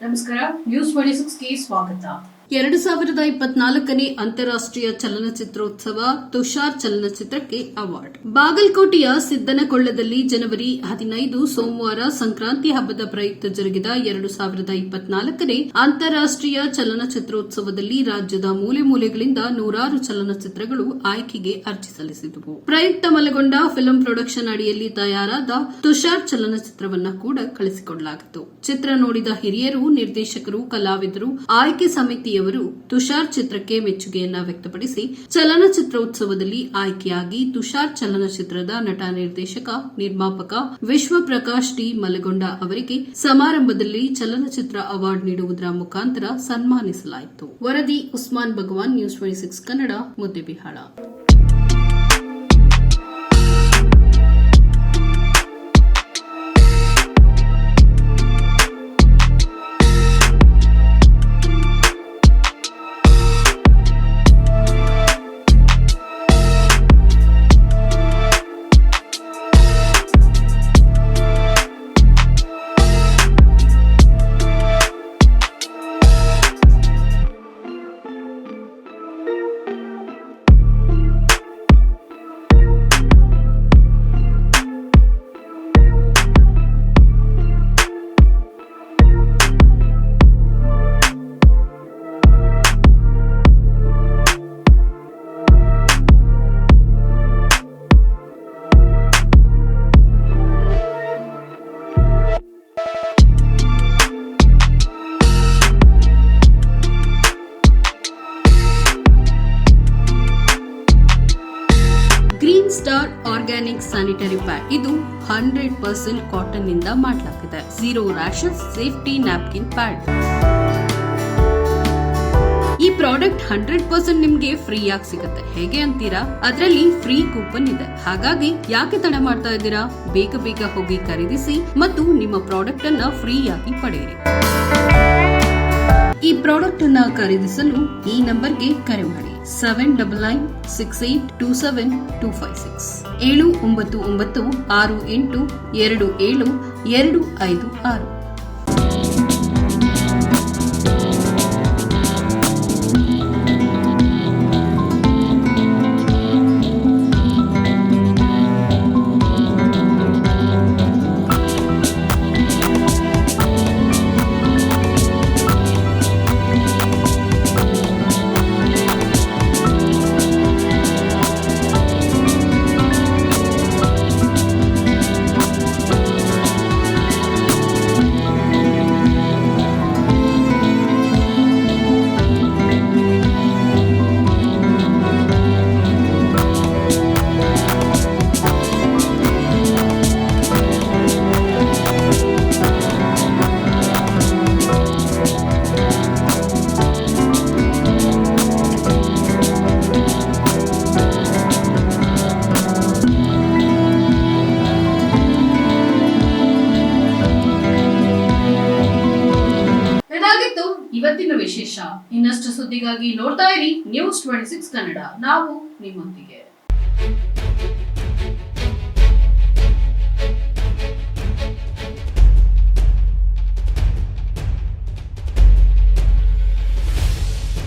ನಮಸ್ಕಾರ, ನ್ಯೂಸ್ 26ಗೆ ಸ್ವಾಗತ. 2024ನೇ ಅಂತಾರಾಷ್ಟ್ರೀಯ ಚಲನಚಿತ್ರೋತ್ಸವ ತುಷಾರ್ ಚಲನಚಿತ್ರಕ್ಕೆ ಅವಾರ್ಡ್. ಬಾಗಲಕೋಟೆಯ ಸಿದ್ದನಕೊಳ್ಳದಲ್ಲಿ ಜನವರಿ 15 ಸೋಮವಾರ ಸಂಕ್ರಾಂತಿ ಹಬ್ಬದ ಪ್ರಯುಕ್ತ ಜರುಗಿದ 2024ನೇ ಅಂತಾರಾಷ್ಟ್ರೀಯ ಚಲನಚಿತ್ರೋತ್ಸವದಲ್ಲಿ ರಾಜ್ಯದ ಮೂಲೆ ಮೂಲೆಗಳಿಂದ ನೂರಾರು ಚಲನಚಿತ್ರಗಳು ಆಯ್ಕೆಗೆ ಅರ್ಜಿ ಸಲ್ಲಿಸಿದವು. ಪ್ರಯುಕ್ತ ಮಲಗೊಂಡ ಫಿಲ್ಮ್ ಪ್ರೊಡಕ್ಷನ್ ಅಡಿಯಲ್ಲಿ ತಯಾರಾದ ತುಷಾರ್ ಚಲನಚಿತ್ರವನ್ನು ಕೂಡ ಕಳಿಸಿಕೊಡಲಾಗಿತ್ತು. ಚಿತ್ರ ನೋಡಿದ ಹಿರಿಯರು, ನಿರ್ದೇಶಕರು, ಕಲಾವಿದರು, ಆಯ್ಕೆ ಸಮಿತಿ ತುಷಾರ್ ಚಿತ್ರಕ್ಕೆ ಮೆಚ್ಚುಗೆಯನ್ನ ವ್ಯಕ್ತಪಡಿಸಿ ಚಲನಚಿತ್ರೋತ್ಸವದಲ್ಲಿ ಆಯ್ಕೆಯಾಗಿ ತುಷಾರ್ ಚಲನಚಿತ್ರದ ನಟ, ನಿರ್ದೇಶಕ, ನಿರ್ಮಾಪಕ ವಿಶ್ವಪ್ರಕಾಶ್ ಟಿ ಮಲಗೊಂಡ ಅವರಿಗೆ ಸಮಾರಂಭದಲ್ಲಿ ಚಲನಚಿತ್ರ ಅವಾರ್ಡ್ ನೀಡುವುದರ ಮುಖಾಂತರ ಸನ್ಮಾನಿಸಲಾಯಿತು. ವರದಿ Usman Bhagwan, news 26 Kannada, Muddebihal. Green star organic sanitary pad. ಇದು 100% ಕಾಟನ್ ನಿಂದ ಮಾಡಲಾಗಿದೆ. 0 ರ್ಯಾಷಸ್ ಸೇಫ್ಟಿ ನ್ಯಾಪ್ಕಿನ್ ಪ್ಯಾಡ್. ಈ ಪ್ರಾಡಕ್ಟ್ 100% ನಿಮ್ಗೆ ಫ್ರೀ ಆಗಿ ಸಿಗುತ್ತೆ. ಹೇಗೆ ಅಂತೀರಾ? ಅದರಲ್ಲಿ ಫ್ರೀ ಕೂಪನ್ ಇದೆ. ಹಾಗಾಗಿ ಯಾಕೆ ತಡ ಮಾಡ್ತಾ ಇದ್ದೀರಾ? ಬೇಗ ಬೇಗ ಹೋಗಿ ಖರೀದಿಸಿ ಮತ್ತು ನಿಮ್ಮ ಪ್ರಾಡಕ್ಟ್ ಅನ್ನ ಫ್ರೀ ಆಗಿ ಪಡೆಯಿರಿ. ಈ ಪ್ರಾಡಕ್ಟ್ ಅನ್ನ ಖರೀದಿಸಲು ಈ ನಂಬರ್ಗೆ ಕರೆ ಮಾಡಿ 7996827256 79968277256. ಇವತ್ತಿನ ವಿಶೇಷ. ಇನ್ನಷ್ಟು ಸುದ್ದಿಗಾಗಿ ನೋಡ್ತಾ ಇರಿ ನ್ಯೂಸ್ 26 ಕನ್ನಡ. ನಾವು ನಿಮ್ಮೊಂದಿಗೆ.